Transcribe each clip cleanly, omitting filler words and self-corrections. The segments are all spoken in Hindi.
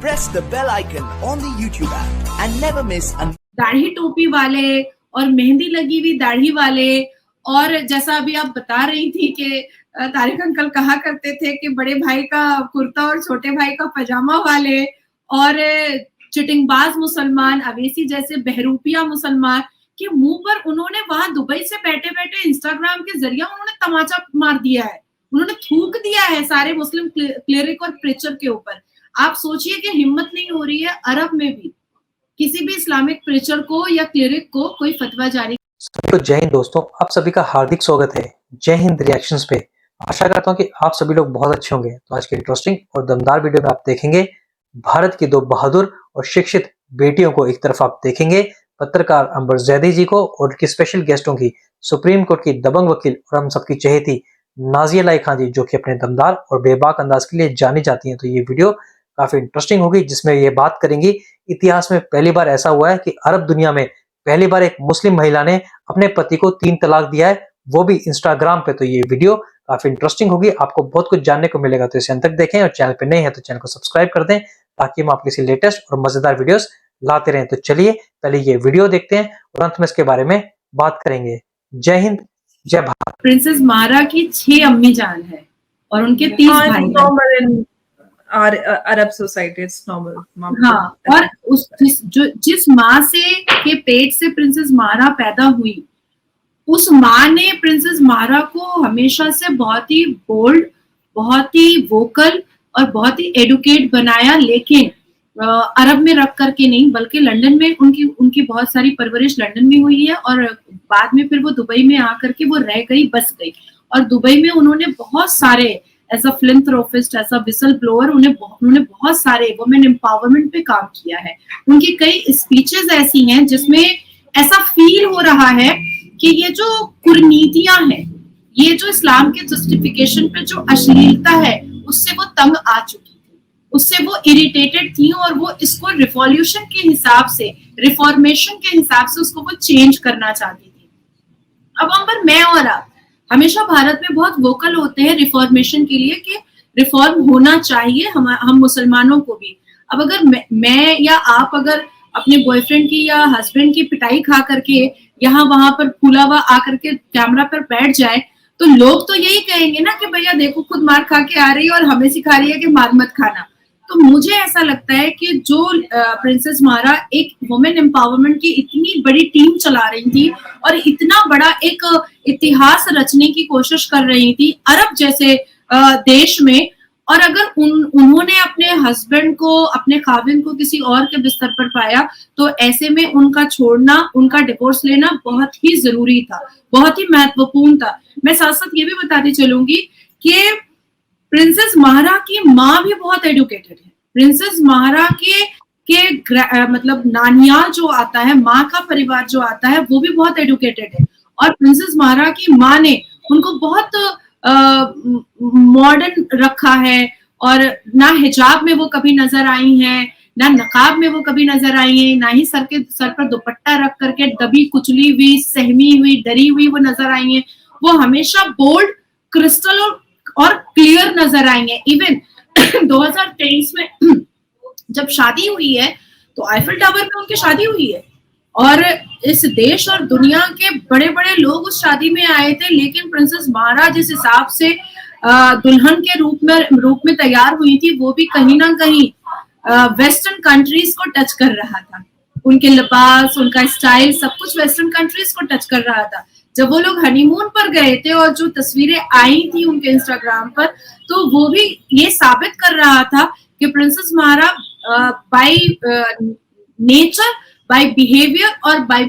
press the bell icon on the YouTube app and never miss a दाढ़ी टोपी वाले और मेहंदी लगी हुई दाढ़ी वाले, और जैसा अभी आप बता रही थी कि तारिक अंकल कहा करते थे कि बड़े भाई का कुर्ता और छोटे भाई का पजामा वाले, और चिटिंगबाज मुसलमान, अवेसी जैसे बहरूपिया मुसलमान के मुंह पर उन्होंने वहां दुबई से बैठे बैठे इंस्टाग्राम के जरिए उन्होंने तमाचा मार दिया है, उन्होंने थूक दिया है सारे मुस्लिम क्लेरिक और प्रीचर के ऊपर। आप सोचिए कि हिम्मत नहीं हो रही है अरब में भी किसी भी इस्लामिक प्रीचर को या क्लेरिक को कोई फतवा जारी। तो जय हिंद दोस्तों, आप सभी का हार्दिक स्वागत है जय हिंद रिएक्शंस पे। आशा करता हूँ कि आप सभी लोग बहुत अच्छे होंगे। तो आज के इंटरेस्टिंग और दमदार वीडियो में आप देखेंगे भारत की दो बहादुर और शिक्षित बेटियों को, एक तरफ आप देखेंगे पत्रकार अंबर जैदी जी को और उनकी स्पेशल गेस्टों की सुप्रीम कोर्ट की दबंग वकील और हम सबकी चहेती नाजिया लाई खान जी, जो कि अपने दमदार और बेबाक अंदाज के लिए जानी जाती हैं। तो ये वीडियो काफी इंटरेस्टिंग होगी, जिसमें ये बात करेंगी इतिहास में पहली बार ऐसा हुआ है कि अरब दुनिया में पहली बार एक मुस्लिम महिला ने अपने पति को 3 तलाक दिया है, वो भी इंस्टाग्राम पे। तो ये वीडियो काफी इंटरेस्टिंग होगी, आपको बहुत कुछ जानने को मिलेगा। तो इसे अंत तक देखें और चैनल पे नए हैं तो चैनल को सब्सक्राइब कर दें ताकि हम आपके लिए लेटेस्ट और मजेदार वीडियोस लाते रहें। तो चलिए पहले ये वीडियो देखते हैं और अंत में इसके बारे में बात करेंगे। जय हिंद, जय भारत। प्रिंसेस मारा की 6 अम्मी जान है और उनके 30 भाई हैं। अरब सोसाइटी इट्स नॉर्मल। हाँ, और जिस माँ से के पेट से प्रिंसेस मारा पैदा हुई, उस माँ ने प्रिंसेस मारा को हमेशा से बहुत ही बोल्ड, बहुत ही वोकल और बहुत ही एडुकेट बनाया, लेकिन अरब में रख करके नहीं, बल्कि लंदन में उनकी बहुत सारी परवरिश लंदन में हुई है और बाद में फिर वो दुबई में आकर के वो रह गई, बस गई। और दुबई में उन्होंने बहुत सारे as a philanthropist, as a whistle blower, उन्होंने बहुत सारे वुमेन एम्पावरमेंट पे काम किया है। उनकी कई स्पीचेस ऐसी हैं जिसमें ऐसा फील हो रहा है कि ये जो कुरीतियां हैं, ये जो इस्लाम के जस्टिफिकेशन पे जो अश्लीलता है, उससे वो तंग आ चुकी थी, उससे वो इरिटेटेड थी और वो इसको रिवॉल्यूशन के हिसाब से, रिफॉर्मेशन के हिसाब से उसको वो चेंज करना चाहती थी। अब अंबर, मैं और आप हमेशा भारत में बहुत वोकल होते हैं रिफॉर्मेशन के लिए कि रिफॉर्म होना चाहिए हम मुसलमानों को भी। अब अगर मैं या आप अगर अपने बॉयफ्रेंड की या हस्बैंड की पिटाई खा करके यहाँ वहां पर फूला हुआ आकर के कैमरा पर बैठ जाए, तो लोग तो यही कहेंगे ना कि भैया देखो खुद मार खा के आ रही है और हमें सिखा रही है कि मार मत खाना। तो मुझे ऐसा लगता है कि जो प्रिंसेस मारा एक वुमेन एम्पावरमेंट की इतनी बड़ी टीम चला रही थी और इतना बड़ा एक इतिहास रचने की कोशिश कर रही थी अरब जैसे देश में, और अगर उन्होंने अपने हस्बैंड को, अपने खाविन को किसी और के बिस्तर पर पाया, तो ऐसे में उनका छोड़ना, उनका डिवोर्स लेना बहुत ही जरूरी था, बहुत ही महत्वपूर्ण था। मैं साथ साथ ये भी बताती चलूंगी कि प्रिंसेस मारा की माँ भी बहुत एडुकेटेड है। प्रिंसेस मारा के मतलब नानियाल जो आता है, माँ का परिवार जो आता है, वो भी बहुत एडुकेटेड है। और प्रिंसेस मारा की माँ ने उनको बहुत मॉडर्न रखा है, और ना हिजाब में वो कभी नजर आई हैं, ना नकाब में वो कभी नजर आई हैं, ना ही सर पर दुपट्टा रख करके दबी कुचली हुई, सहमी हुई, डरी हुई वो नजर आई हैं। वो हमेशा बोल्ड, क्रिस्टल और क्लियर नजर आएंगे। इवन 2023 में जब शादी हुई है तो आईफिल टावर में उनकी शादी हुई है और इस देश और दुनिया के बड़े बड़े लोग उस शादी में आए थे, लेकिन प्रिंसेस मारा जिस हिसाब से दुल्हन के रूप में तैयार हुई थी, वो भी कहीं ना कहीं वेस्टर्न कंट्रीज को टच कर रहा था। उनके लिबास, उनका स्टाइल, सब कुछ वेस्टर्न कंट्रीज को टच कर रहा था। जब वो लोग हनीमून पर गए थे और जो तस्वीरें आई थी उनके इंस्टाग्राम पर, तो वो भी ये साबित कर रहा था कि प्रिंसेस मारा बाय नेचर, बाय बिहेवियर और बाय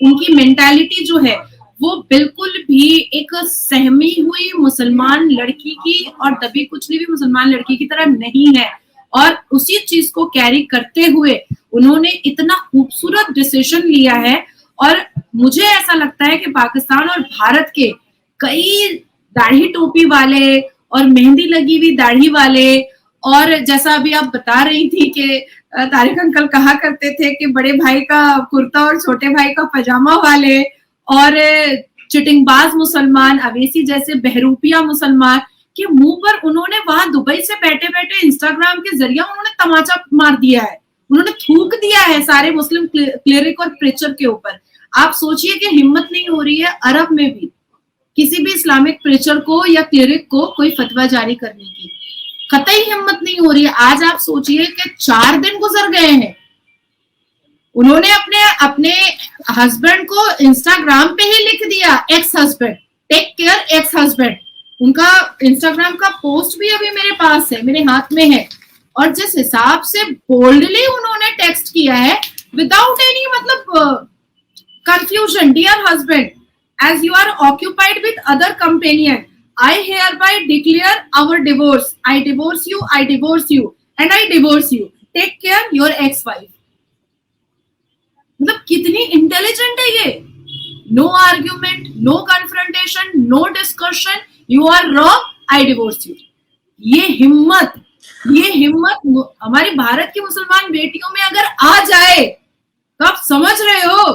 उनकी मेंटालिटी जो है, वो बिल्कुल भी एक सहमी हुई मुसलमान लड़की की और दबी कुचली हुई मुसलमान लड़की की तरह नहीं है। और उसी चीज को कैरी करते हुए उन्होंने इतना खूबसूरत डिसीजन लिया है। और मुझे ऐसा लगता है कि पाकिस्तान और भारत के कई दाढ़ी टोपी वाले और मेहंदी लगी हुई दाढ़ी वाले, और जैसा अभी आप बता रही थी कि तारिक अंकल कहा करते थे कि बड़े भाई का कुर्ता और छोटे भाई का पजामा वाले, और चिटिंगबाज मुसलमान, अवेसी जैसे बहरूपिया मुसलमान कि मुंह पर उन्होंने वहां दुबई से बैठे बैठे इंस्टाग्राम के जरिए उन्होंने तमाचा मार दिया है, उन्होंने थूक दिया है सारे मुस्लिम क्लेरिक और प्रीचर के ऊपर। आप सोचिए कि हिम्मत नहीं हो रही है अरब में भी किसी भी इस्लामिक प्रीचर को या क्लेरिक को कोई फतवा जारी करने की, कतई हिम्मत नहीं हो रही है। आज आप सोचिए कि 4 दिन गुजर गए हैं, उन्होंने अपने अपने हस्बैंड को इंस्टाग्राम पे ही लिख दिया, ex husband, take care ex husband. उनका इंस्टाग्राम का पोस्ट भी अभी मेरे पास है, मेरे हाथ में है, और जिस हिसाब से बोल्डली उन्होंने टेक्स्ट किया है विदाउट एनी मतलब confusion, dear husband, as you are occupied with other companion, I hereby declare our divorce. I divorce you, and I divorce you. Take care, your ex-wife. मतलब कितनी इंटेलिजेंट है ये। No argument, no confrontation, no discussion, you are wrong, I divorce you. ये हिम्मत हमारी भारत की मुसलमान बेटियों में अगर आ जाए तो आप समझ रहे हो,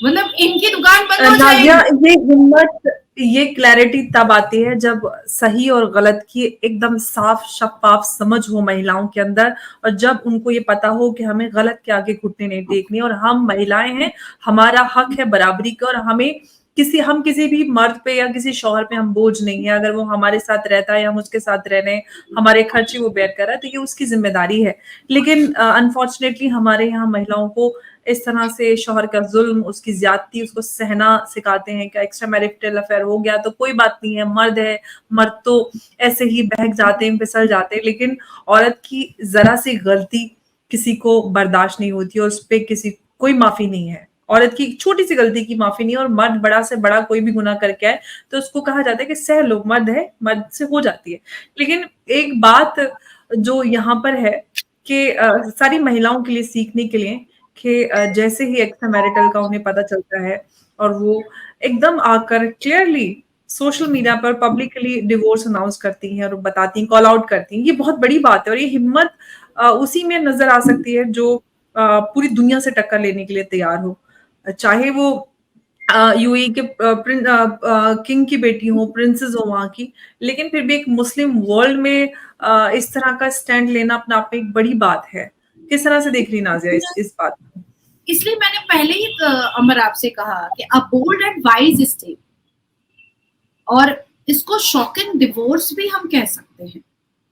मतलब इनकी दुकान बंद हो जाएगी। ये हिम्मत, ये क्लैरिटी तब आती है जब सही और गलत की एकदम साफ शफाफ समझ हो महिलाओं के अंदर, और जब उनको ये पता हो कि हमें गलत के आगे घुटने नहीं टेकने, और हम महिलाएं हैं, हमारा हक है बराबरी का, और हम किसी भी मर्द पे या किसी शौहर पे हम बोझ नहीं है। अगर वो हमारे साथ रहता है या हम उसके साथ रह रहे हैं, हमारे खर्चे वो बेयर कर रहा है, तो ये उसकी जिम्मेदारी है। लेकिन अनफॉर्चुनेटली हमारे यहाँ महिलाओं को इस तरह से शौहर का जुल्म, उसकी ज्यादती, उसको सहना सिखाते हैं कि एक्स्ट्रा मैरिटल अफेयर हो गया तो कोई बात नहीं है, मर्द है, मर्द तो ऐसे ही बहक जाते हैं, फिसल जाते हैं। लेकिन औरत की जरा सी गलती किसी को बर्दाश्त नहीं होती, और उस पर किसी कोई माफी नहीं है। औरत की छोटी सी गलती की माफी नहीं, और मर्द बड़ा से बड़ा कोई भी गुनाह करके आए तो उसको कहा जाता है कि सह लो, मर्द है, मर्द से हो जाती है। लेकिन एक बात जो यहाँ पर है कि सारी महिलाओं के लिए सीखने के लिए, कि जैसे ही एक्स्ट्रा मैरिटल का उन्हें पता चलता है और वो एकदम आकर क्लियरली सोशल मीडिया पर पब्लिकली डिवोर्स अनाउंस करती हैं और बताती हैं, कॉल आउट करती हैं, ये बहुत बड़ी बात है। और ये हिम्मत उसी में नजर आ सकती है जो पूरी दुनिया से टक्कर लेने के लिए तैयार हो, चाहे वो यूएई के किंग की बेटी हो, प्रिंसेस हो वहां की, लेकिन फिर भी एक मुस्लिम वर्ल्ड में इस तरह का स्टैंड लेना अपना आप में एक बड़ी बात है। किस तरह से देख रही नाजिया इस बात को? इसलिए मैंने पहले ही अमर आपसे कहा कि a bold and wise step, और इसको शॉकिंग डिवोर्स भी हम कह सकते हैं।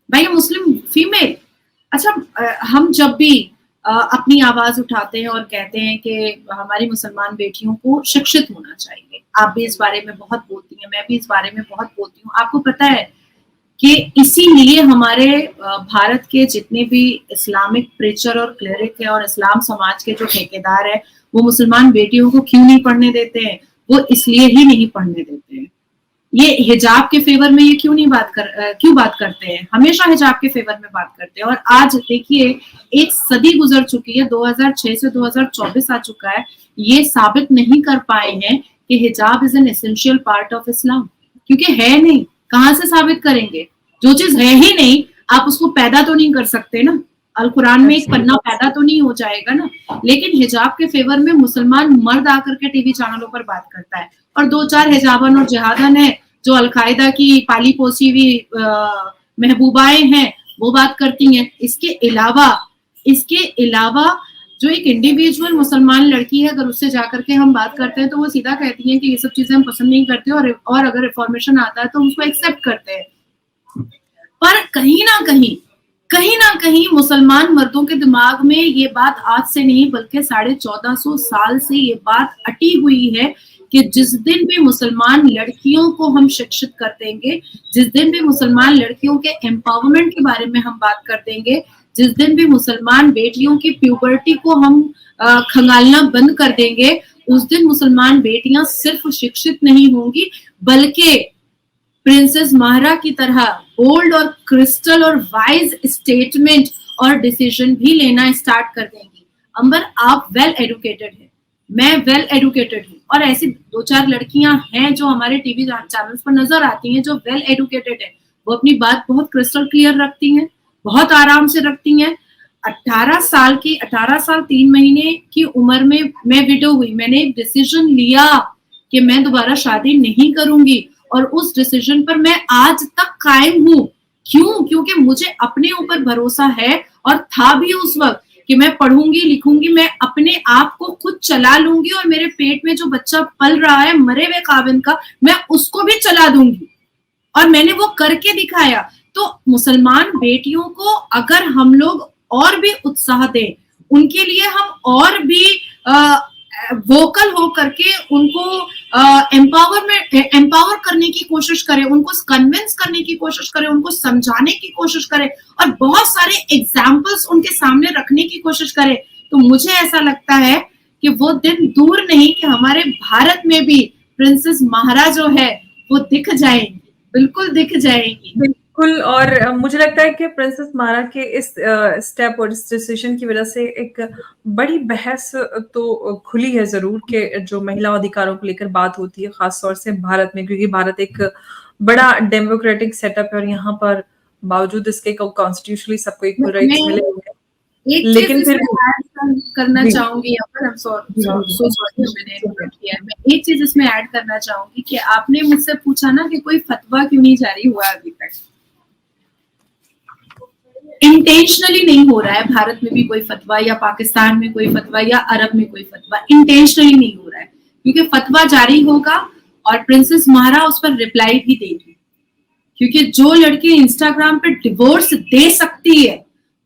भाई मुस्लिम फीमेल, अच्छा हम जब भी अपनी आवाज उठाते हैं और कहते हैं कि हमारी मुसलमान बेटियों को शिक्षित होना चाहिए, आप भी इस बारे में बहुत बोलती हैं, मैं भी इस बारे में बहुत बोलती हूँ। आपको पता है कि इसीलिए हमारे भारत के जितने भी इस्लामिक प्रीचर और क्लेरिक है और इस्लाम समाज के जो ठेकेदार है, वो मुसलमान बेटियों को क्यों नहीं पढ़ने देते हैं? वो इसलिए ही नहीं पढ़ने देते हैं। ये हिजाब के फेवर में ये क्यों बात करते हैं? हमेशा हिजाब के फेवर में बात करते हैं। और आज देखिए, एक सदी गुजर चुकी है, 2006 से 2024 आ चुका है, ये साबित नहीं कर पाए हैं कि हिजाब is an essential part of Islam, क्योंकि है नहीं। कहां से साबित करेंगे? जो चीज है ही नहीं, आप उसको पैदा तो नहीं कर सकते ना। अल कुरान में एक पन्ना पैदा तो नहीं हो जाएगा ना। लेकिन हिजाब के फेवर में मुसलमान मर्द आकर के टीवी चैनलों पर बात करता है, और 2-4 हिजाबन और जिहादन है जो अलकायदा की पाली पोसी हुई महबूबाएं हैं, वो बात करती हैं। इसके अलावा जो एक इंडिविजुअल मुसलमान लड़की है, अगर उससे जाकर के हम बात करते हैं तो वो सीधा कहती है कि ये सब चीजें हम पसंद नहीं करते, और अगर रिफॉर्मेशन आता है तो उसको एक्सेप्ट करते हैं। पर कहीं ना कहीं मुसलमान मर्दों के दिमाग में ये बात आज से नहीं बल्कि 1450 साल से ये बात अटी हुई है कि जिस दिन भी मुसलमान लड़कियों को हम शिक्षित कर देंगे, जिस दिन भी मुसलमान लड़कियों के एम्पावरमेंट के बारे में हम बात कर देंगे, जिस दिन भी मुसलमान बेटियों की प्यूबर्टी को हम खंगालना बंद कर देंगे, उस दिन मुसलमान बेटियां सिर्फ शिक्षित नहीं होंगी बल्कि प्रिंसेस माहरा की तरह बोल्ड और क्रिस्टल और वाइज स्टेटमेंट और डिसीजन भी लेना स्टार्ट कर देंगी। अंबर, आप वेल एडुकेटेड हैं, मैं वेल एडुकेटेड हूँ, और ऐसी 2-4 लड़कियां हैं जो हमारे टीवी चैनल्स पर नजर आती हैं जो वेल एडुकेटेड है। वो अपनी बात बहुत क्रिस्टल क्लियर रखती हैं, बहुत आराम से रखती हैं। 18 साल 3 महीने की उम्र में मैं विडो हुई, मैंने एक डिसीजन लिया कि मैं दोबारा शादी नहीं करूंगी, और उस डिसीजन पर मैं आज तक कायम हूँ। क्यों? क्योंकि मुझे अपने ऊपर भरोसा है और था भी उस वक्त कि मैं पढ़ूंगी, लिखूंगी, मैं अपने आप को खुद चला लूंगी और मेरे पेट में जो बच्चा पल रहा है मरे हुए खाविंद का, मैं उसको भी चला दूंगी और मैंने वो करके दिखाया। तो मुसलमान बेटियों को अगर हम लोग और भी उत्साह दें, उनके लिए हम और भी वोकल हो करके उनको एम्पावर करने की कोशिश करें, उनको कन्विंस करने की कोशिश करें, उनको समझाने की कोशिश करें और बहुत सारे एग्जाम्पल्स उनके सामने रखने की कोशिश करें, तो मुझे ऐसा लगता है कि वो दिन दूर नहीं कि हमारे भारत में भी प्रिंसेस महारा जो है वो दिख जाएंगी, बिल्कुल दिख जाएंगी। बिल्कुल। और मुझे लगता है कि प्रिंसेस मारा के इस स्टेप और इस डिसीजन की वजह से एक बड़ी बहस तो खुली है जरूर कि जो महिला अधिकारों को लेकर बात होती है खासतौर से भारत में, क्योंकि भारत एक बड़ा डेमोक्रेटिक सेटअप है और यहाँ पर बावजूद इसके कॉन्स्टिट्यूशनली सबको इक्वल राइट्स मिले हुए हैं। एक लेकिन चीज फिर इसमें ऐड करना जी। चाहूंगी यहाँ पर, सो जी। सॉरी मैंने interrupt किया है। मैं एक चीज इसमें ऐड करना चाहूंगी कि आपने मुझसे पूछा ना कि कोई फतवा क्यों नहीं जारी हुआ अभी तक। इंटेंशनली नहीं हो रहा है भारत में भी कोई फतवा, या पाकिस्तान में कोई फतवा, या अरब में कोई फतवा, इंटेंशनली नहीं हो रहा है, क्योंकि फतवा जारी होगा और प्रिंसेस महारा उस पर रिप्लाई भी देगी। क्योंकि जो लड़की इंस्टाग्राम पे डिवोर्स दे सकती है,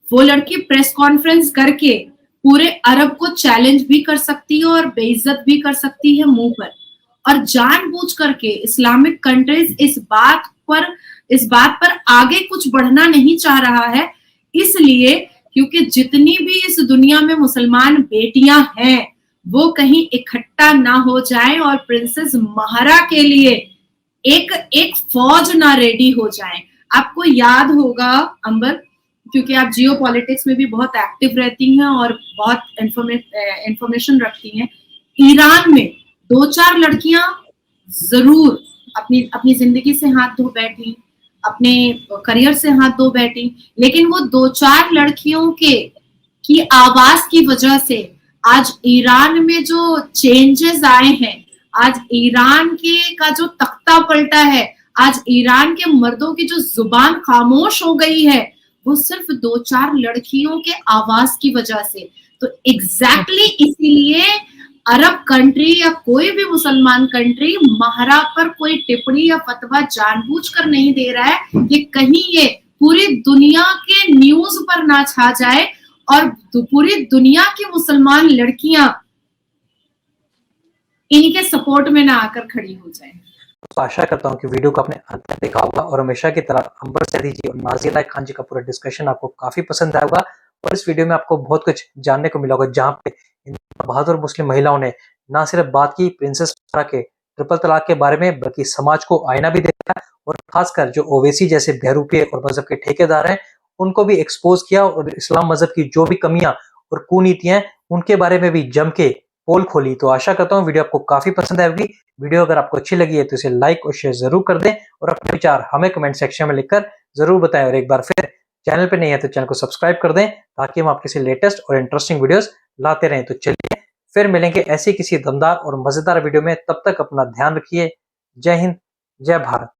वो लड़की प्रेस कॉन्फ्रेंस करके पूरे अरब को चैलेंज भी कर सकती है और बेइज्जत भी कर सकती है मुंह पर। और जानबूझ करके इस्लामिक कंट्रीज इस बात पर आगे कुछ बढ़ना नहीं चाह रहा है, इसलिए क्योंकि जितनी भी इस दुनिया में मुसलमान बेटियां हैं वो कहीं इकट्ठा ना हो जाए और प्रिंसेस महारा के लिए एक फौज ना रेडी हो जाए। आपको याद होगा अंबर, क्योंकि आप जियो पॉलिटिक्स में भी बहुत एक्टिव रहती हैं और बहुत इंफॉर्मेशन रखती हैं, ईरान में 2-4 लड़कियां जरूर अपनी जिंदगी से हाथ धो बैठी, अपने करियर से हाथ धो बैठी, लेकिन वो 2-4 लड़कियों की आवाज की वजह से आज ईरान में जो चेंजेस आए हैं, आज ईरान का जो तख्ता पलटा है, आज ईरान के मर्दों की जो जुबान खामोश हो गई है, वो सिर्फ 2-4 लड़कियों के आवाज की वजह से। तो एग्जैक्टली इसीलिए अरब कंट्री या कोई भी मुसलमान कंट्री महारा पर कोई टिप्पणी या फतवा जानबूझकर नहीं दे रहा है कि कहीं ये पूरी दुनिया के न्यूज पर ना छा जाए और पूरी दुनिया की मुसलमान लड़कियां इनके सपोर्ट में ना आकर खड़ी हो जाए। तो आशा करता हूँ कि वीडियो को आपने अंत तक देखा होगा और हमेशा की तरह अंबर सैदी जी और नाज़िया लाइक खान जी का पूरा डिस्कशन आपको काफी पसंद आया होगा और इस वीडियो में आपको बहुत कुछ जानने को मिला होगा, जहाँ पे इन बहादुर मुस्लिम महिलाओं ने न सिर्फ बात की प्रिंसेस महारा के ट्रिपल तलाक के बारे में, बल्कि समाज को आईना भी देखा और खासकर जो ओवैसी जैसे बहरूपीय और मजहब के ठेकेदार हैं उनको भी एक्सपोज किया और इस्लाम मजहब की जो भी कमियां और कुनीतियां उनके बारे में भी जम के पोल खोली। तो आशा करता हूँ वीडियो आपको काफी पसंद आएगी। वीडियो अगर आपको अच्छी लगी है तो इसे लाइक और शेयर जरूर कर दें और अपने विचार हमें कमेंट सेक्शन में लिखकर जरूर बताएं और एक बार फिर चैनल पे नहीं है तो चैनल को सब्सक्राइब कर दें ताकि हम आपके लिए लेटेस्ट और इंटरेस्टिंग वीडियोस लाते रहें। तो चलिए फिर मिलेंगे ऐसी किसी दमदार और मजेदार वीडियो में, तब तक अपना ध्यान रखिए। जय हिंद, जय भारत।